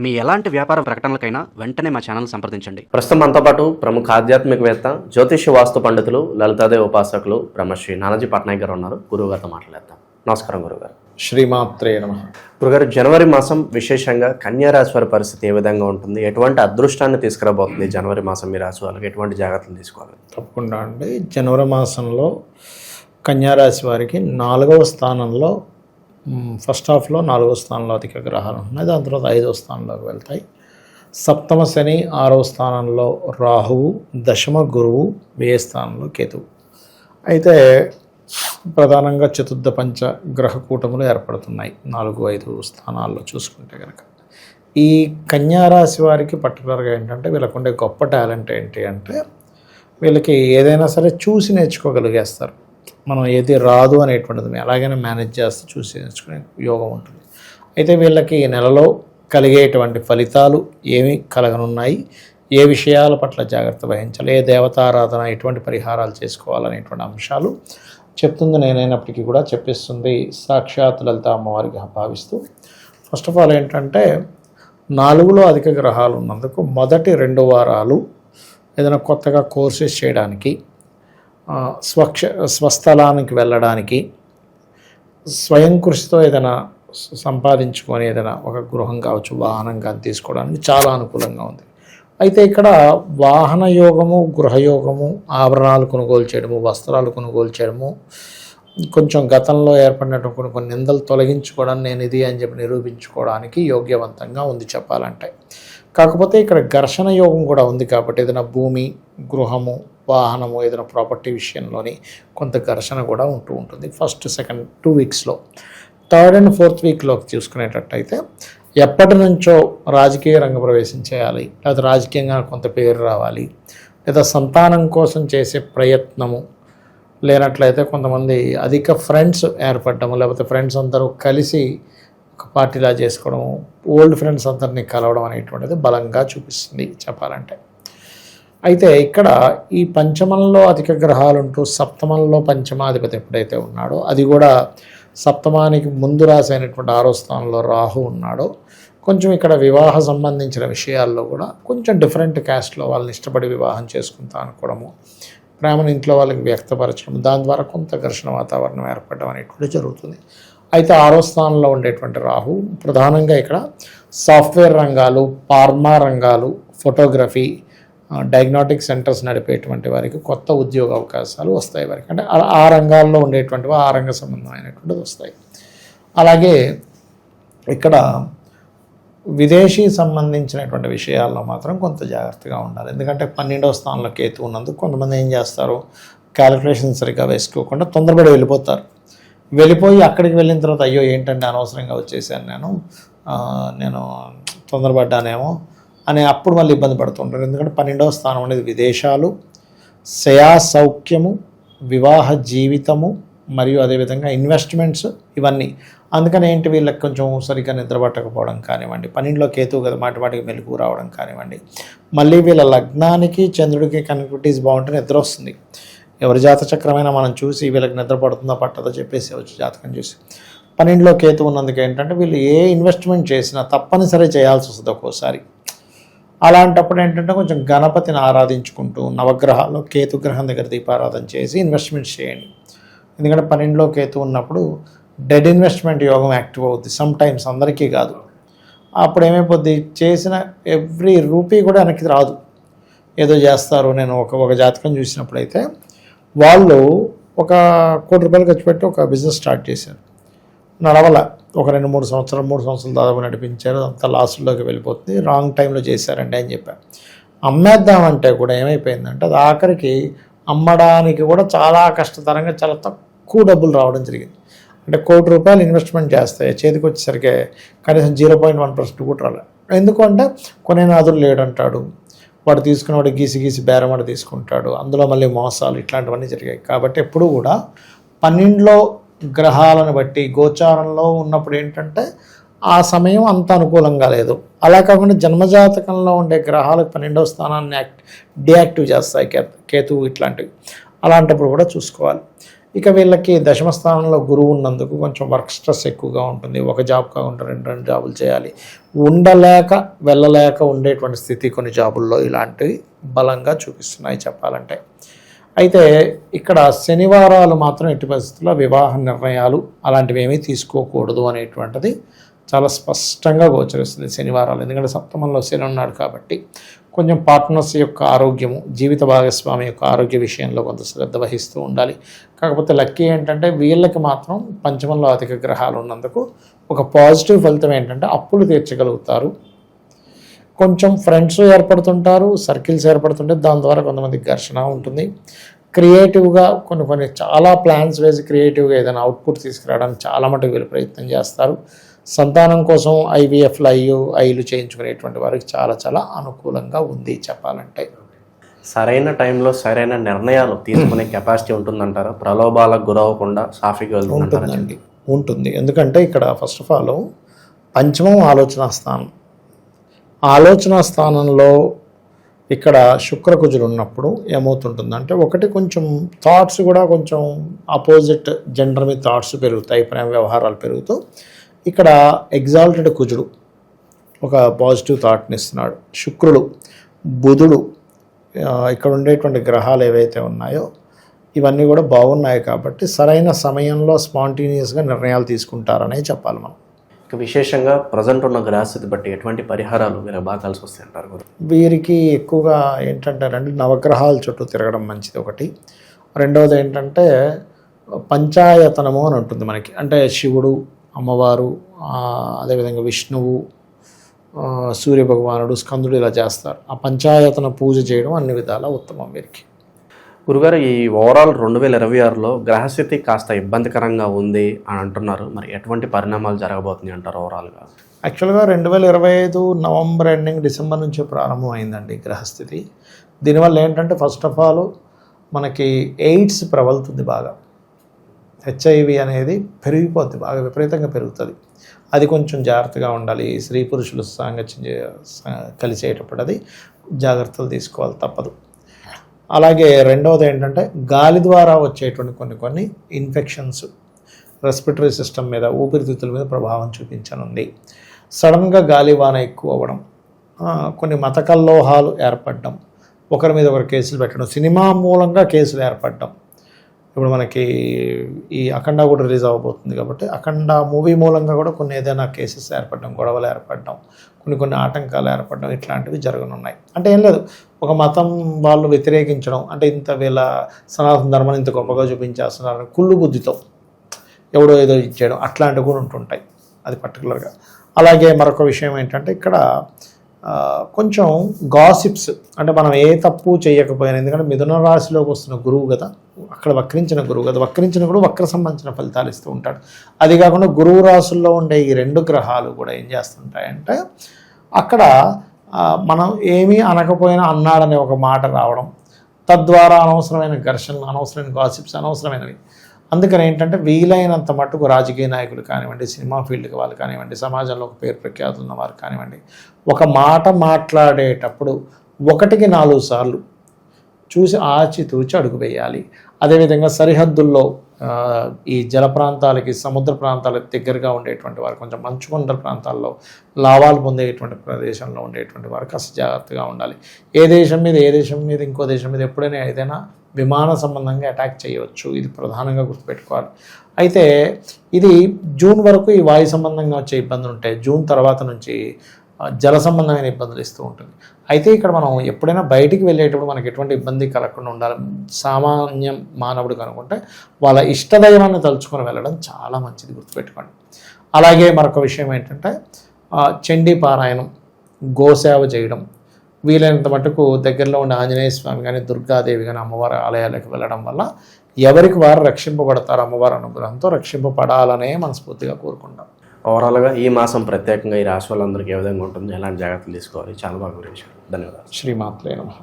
మీ ఎలాంటి వ్యాపార ప్రకటనలకైనా వెంటనే మా ఛానల్ సంప్రదించండి. ప్రస్తుతం మనతో పాటు ప్రముఖ ఆధ్యాత్మికవేత్త, జ్యోతిష్య వాస్తు పండితులు, లలితాదేవి ఉపాసకులు బ్రహ్మశ్రీ నానాజీ పట్నాయక్ గారు ఉన్నారు. గురువుగారితో మాట్లాడేద్దాం. నమస్కారం గురుగారు. శ్రీమాత్రే నమః. గురుగారు, జనవరి మాసం విశేషంగా కన్యా రాశి వారి పరిస్థితి ఏ విధంగా ఉంటుంది? ఎటువంటి అదృష్టాన్ని తీసుకురాబోతుంది జనవరి మాసం? మీ రాశి వాళ్ళకి ఎటువంటి జాగ్రత్తలు తీసుకోవాలి? తప్పకుండా అండి. జనవరి మాసంలో కన్యారాశి వారికి 4వ స్థానంలో ఫస్ట్ హాఫ్లో 4వ స్థానంలో అధిక గ్రహాలు ఉన్నాయి. దాని తర్వాత 5వ స్థానంలోకి వెళ్తాయి. సప్తమ శని 6వ స్థానంలో రాహువు, దశమ గురువు, వ్యయ స్థానంలో కేతువు. అయితే ప్రధానంగా చతుర్థ పంచ గ్రహ కూటములు ఏర్పడుతున్నాయి 4-5 స్థానాల్లో చూసుకుంటే కనుక. ఈ కన్యారాశి వారికి పర్టికులర్గా ఏంటంటే వీళ్ళకు ఉండే గొప్ప టాలెంట్ ఏంటి అంటే వీళ్ళకి ఏదైనా సరే చూసి నేర్చుకోగలిగేస్తారు. మనం ఏది రాదు అనేటువంటిది ఎలాగైనా మేనేజ్ చేస్తూ చూసి నేర్చుకునే యోగం ఉంటుంది. అయితే వీళ్ళకి ఈ నెలలో కలిగేటువంటి ఫలితాలు ఏమి కలగనున్నాయి, ఏ విషయాల పట్ల జాగ్రత్త వహించాలి, ఏ దేవతారాధన, ఎటువంటి పరిహారాలు చేసుకోవాలనేటువంటి అంశాలు చెప్తుంది నేనైనప్పటికీ కూడా చెప్పిస్తుంది సాక్షాత్ లలిత అమ్మవారిగా భావిస్తూ. ఫస్ట్ ఆఫ్ ఆల్ ఏంటంటే 4లో అధిక గ్రహాలు ఉన్నందుకు మొదటి 2 వారాలు ఏదైనా కొత్తగా కోర్సెస్ చేయడానికి, స్వస్థలానికి వెళ్ళడానికి, స్వయం కృషితో ఏదైనా సంపాదించుకొని ఏదైనా ఒక గృహం కావచ్చు, వాహనం కానీ తీసుకోవడానికి చాలా అనుకూలంగా ఉంది. అయితే ఇక్కడ వాహన యోగము, గృహయోగము, ఆభరణాలు కొనుగోలు చేయడము, వస్త్రాలు కొనుగోలు చేయడము, కొంచెం గతంలో ఏర్పడినటువంటి కొన్ని నిందలు తొలగించుకోవడం, నేను ఇది అని చెప్పి నిరూపించుకోవడానికి యోగ్యవంతంగా ఉంది చెప్పాలంటే. కాకపోతే ఇక్కడ ఘర్షణ యోగం కూడా ఉంది కాబట్టి ఏదైనా భూమి, గృహము, వాహనము, ఏదైనా ప్రాపర్టీ విషయంలోని కొంత ఘర్షణ కూడా ఉంటూ ఉంటుంది first second 2 వీక్స్లో. 3rd and 4th వీక్లోకి చూసుకునేటట్టయితే ఎప్పటి నుంచో రాజకీయ రంగ ప్రవేశం చేయాలి, లేదా రాజకీయంగా కొంత పేరు రావాలి, లేదా సంతానం కోసం చేసే ప్రయత్నము, లేనట్లయితే కొంతమంది అధిక ఫ్రెండ్స్ ఏర్పడము, లేకపోతే ఫ్రెండ్స్ అందరూ కలిసి ఒక పార్టీలా చేసుకోవడము, ఓల్డ్ ఫ్రెండ్స్ అందరినీ కలవడం అనేటువంటిది బలంగా చూపిస్తుంది చెప్పాలంటే. అయితే ఇక్కడ ఈ పంచమంలో అధిక గ్రహాలుంటూ సప్తమంలో పంచమాధిపతి ఎప్పుడైతే ఉన్నాడో, అది కూడా సప్తమానికి ముందు రాశి అయినటువంటి 6వ స్థానంలో రాహు ఉన్నాడో, కొంచెం ఇక్కడ వివాహ సంబంధించిన విషయాల్లో కూడా కొంచెం డిఫరెంట్ క్యాస్ట్లో వాళ్ళని ఇష్టపడి వివాహం చేసుకుంటా అనుకోవడము, ప్రేమను ఇంట్లో వాళ్ళకి వ్యక్తపరచడం, దాని ద్వారా కొంత ఘర్షణ వాతావరణం ఏర్పడడం అనేటువంటి జరుగుతుంది. అయితే 6వ స్థానంలో ఉండేటువంటి రాహు ప్రధానంగా ఇక్కడ సాఫ్ట్వేర్ రంగాలు, ఫార్మా రంగాలు, ఫోటోగ్రఫీ, డయాగ్నోటిక్ సెంటర్స్ నడిపేటువంటి వారికి కొత్త ఉద్యోగ అవకాశాలు వస్తాయి వారికి. అంటే ఆ రంగాల్లో ఉండేటువంటివి ఆ రంగ సంబంధమైనటువంటివి వస్తాయి. అలాగే ఇక్కడ విదేశీ సంబంధించినటువంటి విషయాల్లో మాత్రం కొంత జాగ్రత్తగా ఉండాలి. ఎందుకంటే 12వ స్థానంలో కేతు ఉన్నందుకు కొంతమంది ఏం చేస్తారు, క్యాలిక్యులేషన్ సరిగ్గా వేసుకోకుండా తొందరపడి వెళ్ళిపోయి అక్కడికి వెళ్ళిన తర్వాత అయ్యో ఏంటంటే అనవసరంగా వచ్చేసాను, నేను తొందరపడ్డానేమో అని అప్పుడు మళ్ళీ ఇబ్బంది పడుతుంటారు. ఎందుకంటే 12వ స్థానం అనేది విదేశాలు, శయా సౌఖ్యము, వివాహ జీవితము, మరియు అదేవిధంగా ఇన్వెస్ట్మెంట్స్, ఇవన్నీ. అందుకని ఏంటి వీళ్ళకి కొంచెం సరిగ్గా నిద్రపట్టకపోవడం కానివ్వండి, 12లో కేతువు కదా మాటిమాటికి మెలకు రావడం కానివ్వండి, మళ్ళీ వీళ్ళ లగ్నానికి చంద్రుడికి కనెక్టివిటీస్ బాగుంటే నిద్ర వస్తుంది. ఎవరి జాత చక్రమైనా మనం చూసి వీళ్ళకి నిద్ర పడుతుందో పట్టదో చెప్పేసి వచ్చి జాతకం చూసి. 12లో కేతు ఉన్నందుకు ఏంటంటే వీళ్ళు ఏ ఇన్వెస్ట్మెంట్ చేసినా తప్పనిసరి చేయాల్సి వస్తుంది ఒక్కోసారి. అలాంటప్పుడు ఏంటంటే కొంచెం గణపతిని ఆరాధించుకుంటూ నవగ్రహాల్లో కేతు గ్రహం దగ్గర దీపారాధన చేసి ఇన్వెస్ట్మెంట్స్ చేయండి. ఎందుకంటే 12లో కేతు ఉన్నప్పుడు డెడ్ ఇన్వెస్ట్మెంట్ యోగం యాక్టివ్ అవుద్ది సమ్ టైమ్స్, అందరికీ కాదు. అప్పుడు ఏమైపోద్ది, చేసిన ఎవ్రీ రూపీ కూడా వెనక్కి రాదు. ఏదో చేస్తారు. నేను ఒక జాతకం చూసినప్పుడైతే వాళ్ళు ₹1 కోటి ఖర్చు పెట్టి ఒక బిజినెస్ స్టార్ట్ చేశారు, నడవల. ఒక 2-3 సంవత్సరాలు దాదాపు నడిపించారు, అంతా లాస్ట్లోకి వెళ్ళిపోతుంది. రాంగ్ టైంలో చేశారండి అని చెప్పారు. అమ్మేద్దామంటే కూడా ఏమైపోయిందంటే అది ఆఖరికి అమ్మడానికి కూడా చాలా కష్టతరంగా, చాలా తక్కువ డబ్బులు రావడం జరిగింది. అంటే ₹1 కోటి ఇన్వెస్ట్మెంట్ చేస్తే చేతికి వచ్చేసరికి కనీసం 0.1% కూడా రాలేదు. ఎందుకంటే కొనే నాదులు లేడంటాడు, వాడు తీసుకున్నవాడు గీసి బేరమాడ తీసుకుంటాడు, అందులో మళ్ళీ మోసాలు, ఇట్లాంటివన్నీ జరిగాయి. కాబట్టి ఎప్పుడు కూడా 12లో గ్రహాలను బట్టి గోచారంలో ఉన్నప్పుడు ఏంటంటే ఆ సమయం అంత అనుకూలంగా లేదు. అలా కాకుండా జన్మజాతకంలో ఉండే గ్రహాలకు 12వ స్థానాన్ని డియాక్టివ్ చేస్తాయి కేతువు ఇట్లాంటివి. అలాంటప్పుడు కూడా చూసుకోవాలి. ఇక వీళ్ళకి దశమ స్థానంలో గురువు ఉన్నందుకు కొంచెం వర్క్ స్ట్రెస్ ఎక్కువగా ఉంటుంది. ఒక జాబ్ కాకుండా రెండు జాబులు చేయాలి, ఉండలేక వెళ్ళలేక ఉండేటువంటి స్థితి కొన్ని జాబుల్లో ఇలాంటివి బలంగా చూపిస్తున్నాయి చెప్పాలంటే. అయితే ఇక్కడ శనివారాలు మాత్రం ఎట్టి పరిస్థితుల్లో వివాహ నిర్ణయాలు అలాంటివి ఏమీ తీసుకోకూడదు అనేటువంటిది చాలా స్పష్టంగా గోచరిస్తుంది శనివారాలు. ఎందుకంటే సప్తమంలో శని ఉన్నాడు కాబట్టి కొంచెం పార్ట్నర్స్ యొక్క ఆరోగ్యము, జీవిత భాగస్వామి యొక్క ఆరోగ్య విషయంలో కొంత శ్రద్ధ వహిస్తూ ఉండాలి. కాకపోతే లక్కీ ఏంటంటే వీళ్ళకి మాత్రం పంచమంలో అధిక గ్రహాలు ఉన్నందుకు ఒక పాజిటివ్ ఫలితం ఏంటంటే అప్పులు తీర్చగలుగుతారు. కొంచెం ఫ్రెండ్స్ ఏర్పడుతుంటారు, సర్కిల్స్ ఏర్పడుతుంటే దాని ద్వారా కొంతమందికి ఘర్షణ ఉంటుంది. క్రియేటివ్గా కొన్ని చాలా ప్లాన్స్ వేసి క్రియేటివ్గా ఏదైనా అవుట్పుట్ తీసుకురావడానికి చాలా మటుకు వీళ్ళు ప్రయత్నం చేస్తారు. సంతానం కోసం ఐవీఎఫ్లు ఐలు చేయించుకునేటువంటి వారికి చాలా చాలా అనుకూలంగా ఉంది చెప్పాలంటే. సరైన టైంలో సరైన నిర్ణయాలు తీసుకునే కెపాసిటీ ఉంటుందంటారా? ప్రలోభాలకు గురవ్వకుండా సాఫీగా వెళ్తుందంటారా? ఉంటుందండి, ఉంటుంది. ఎందుకంటే ఇక్కడ ఫస్ట్ ఆఫ్ ఆల్ పంచమం ఆలోచనా స్థానం. ఆలోచనా స్థానంలో ఇక్కడ శుక్రకుజులు ఉన్నప్పుడు ఏమవుతుంటుందంటే ఒకటి కొంచెం థాట్స్ కూడా కొంచెం ఆపోజిట్ జెండర్ మీద థాట్స్ పెరుగుతాయి, ప్రేమ వ్యవహారాలు పెరుగుతూ ఇక్కడ ఎగ్జాల్టెడ్ కుజుడు ఒక పాజిటివ్ థాట్ని ఇస్తున్నాడు. శుక్రుడు, బుధుడు, ఇక్కడ ఉండేటువంటి గ్రహాలు ఏవైతే ఉన్నాయో ఇవన్నీ కూడా బాగున్నాయి కాబట్టి సరైన సమయంలో స్పాంటేనియస్గా నిర్ణయాలు తీసుకుంటారనే చెప్పాలి మనం. ఇక విశేషంగా ప్రజెంట్ ఉన్న గ్రహస్థితి బట్టి ఎటువంటి పరిహారాలు వీరికి బాగా కలిసి వస్తాయి అంటారు గురు? వీరికి ఎక్కువగా ఏంటంటే నవగ్రహాల చుట్టూ తిరగడం మంచిది ఒకటి. రెండవది ఏంటంటే పంచాయతనము అని ఉంటుంది మనకి, అంటే శివుడు, అమ్మవారు, అదేవిధంగా విష్ణువు, సూర్యభగవానుడు, స్కందుడు ఇలా చేస్తారు. ఆ పంచాయతన పూజ చేయడం అన్ని విధాలా ఉత్తమం వీరికి. గురుగారు, ఈ ఓవరాల్ 2026లో గ్రహస్థితి కాస్త ఇబ్బందికరంగా ఉంది అని అంటున్నారు. మరి ఎటువంటి పరిణామాలు జరగబోతున్నాయి అంటారు ఓవరాల్గా? యాక్చువల్గా 2025 నవంబర్ ఎండింగ్ డిసెంబర్ నుంచే ప్రారంభమైందండి గ్రహస్థితి. దీనివల్ల ఏంటంటే ఫస్ట్ ఆఫ్ ఆల్ మనకి ఎయిడ్స్ ప్రబలుతుంది బాగా. హెచ్ఐవి అనేది పెరిగిపోద్ది, బాగా విపరీతంగా పెరుగుతుంది. అది కొంచెం జాగ్రత్తగా ఉండాలి. స్త్రీ పురుషులు సాంగత్యం కలిసేటప్పుడు అది జాగ్రత్తలు తీసుకోవాలి, తప్పదు. అలాగే రెండవది ఏంటంటే గాలి ద్వారా వచ్చేటువంటి కొన్ని ఇన్ఫెక్షన్స్ రెస్పిటరీ సిస్టమ్ మీద, ఊపిరితిత్తుల మీద ప్రభావం చూపించనుంది. సడన్గా గాలివాన ఎక్కువ అవ్వడం, కొన్ని మత కల్లోహాలు ఏర్పడడం, ఒకరి మీద ఒకరు కేసులు పెట్టడం, సినిమా మూలంగా కేసులు ఏర్పడడం. ఇప్పుడు మనకి ఈ అఖండ కూడా రిలీజ్ అవ్వబోతుంది కాబట్టి అఖండ మూవీ మూలంగా కూడా కొన్ని ఏదైనా కేసెస్ ఏర్పడడం, గొడవలు ఏర్పడడం, కొన్ని ఆటంకాలు ఏర్పడడం ఇట్లాంటివి జరగనున్నాయి. అంటే ఏం లేదు, ఒక మతం వాళ్ళు వ్యతిరేకించడం, అంటే ఇంత వీళ్ళ సనాతన ధర్మాన్ని ఇంత గొప్పగా చూపించేస్తున్నారు కుళ్ళు బుద్ధితో ఎవడో ఏదో ఇచ్చేయడం, అట్లాంటివి కూడా ఉంటుంటాయి. అది పర్టికులర్గా. అలాగే మరొక విషయం ఏంటంటే ఇక్కడ కొంచెం గాసిప్స్, అంటే మనం ఏ తప్పు చేయకపోయినా, ఎందుకంటే మిథున రాశిలోకి వస్తున్న గురువు కదా, అక్కడ వక్రించిన గురువు కదా, వక్రించిన కూడా వక్ర సంబంధించిన ఫలితాలు ఇస్తూ ఉంటాడు. అది కాకుండా గురువు రాశుల్లో ఉండే ఈ 2 గ్రహాలు కూడా ఏం చేస్తుంటాయంటే అక్కడ మనం ఏమీ అనకపోయినా అన్నాడనే ఒక మాట రావడం, తద్వారా అనవసరమైన ఘర్షణలు, అనవసరమైన గాసిప్స్, అనవసరమైనవి. అందుకని ఏంటంటే వీలైనంత మట్టుకు రాజకీయ నాయకులు కానివ్వండి, సినిమా ఫీల్డ్కి వాళ్ళు కానివ్వండి, సమాజంలో ఒక పేరు ప్రఖ్యాతులు ఉన్న వారు కానివ్వండి, ఒక మాట మాట్లాడేటప్పుడు 1కి 4 సార్లు చూసి ఆచితూచి అడుగు వేయాలి. అదేవిధంగా సరిహద్దుల్లో ఈ జల ప్రాంతాలకి, సముద్ర ప్రాంతాలకు దగ్గరగా ఉండేటువంటి వారు, కొంచెం మంచుకొండ ప్రాంతాల్లో లాభాలు పొందేటువంటి ప్రదేశంలో ఉండేటువంటి వారు కాస్త జాగ్రత్తగా ఉండాలి. ఏ దేశం మీద ఇంకో దేశం మీద ఎప్పుడైనా ఏదైనా విమాన సంబంధంగా అటాక్ చేయవచ్చు, ఇది ప్రధానంగా గుర్తుపెట్టుకోవాలి. అయితే ఇది జూన్ వరకు ఈ వాయు సంబంధంగా వచ్చే ఇబ్బందులు ఉంటాయి. జూన్ తర్వాత నుంచి జల సంబంధమైన ఇబ్బందులు ఇస్తూ ఉంటుంది. అయితే ఇక్కడ మనం ఎప్పుడైనా బయటికి వెళ్ళేటప్పుడు మనకి ఎటువంటి ఇబ్బంది కలగకుండా ఉండాలి. సామాన్యం మానవుడు కనుకుంటే వాళ్ళ ఇష్టదైవాన్ని తలుచుకొని వెళ్ళడం చాలా మంచిది, గుర్తుపెట్టుకోండి. అలాగే మరొక విషయం ఏంటంటే చండీ పారాయణం, గోసేవ చేయడం, వీలైనంత మటుకు దగ్గరలో ఉండే ఆంజనేయ స్వామి కానీ, దుర్గాదేవి కానీ అమ్మవారి ఆలయాలకు వెళ్ళడం వల్ల ఎవరికి వారు రక్షింపబడతారు, అమ్మవారి అనుగ్రహంతో రక్షింపబడాలనే మనస్ఫూర్తిగా కోరుకుంటాం. ఓవరాల్గా ఈ మాసం ప్రత్యేకంగా ఈ రాశి వాళ్ళందరికీ ఏ విధంగా ఉంటుంది, ఎలాంటి జాగ్రత్తలు తీసుకోవాలి, చాలా బాగా వివరించారు. ధన్యవాదాలు. శ్రీమాత్రే నమః.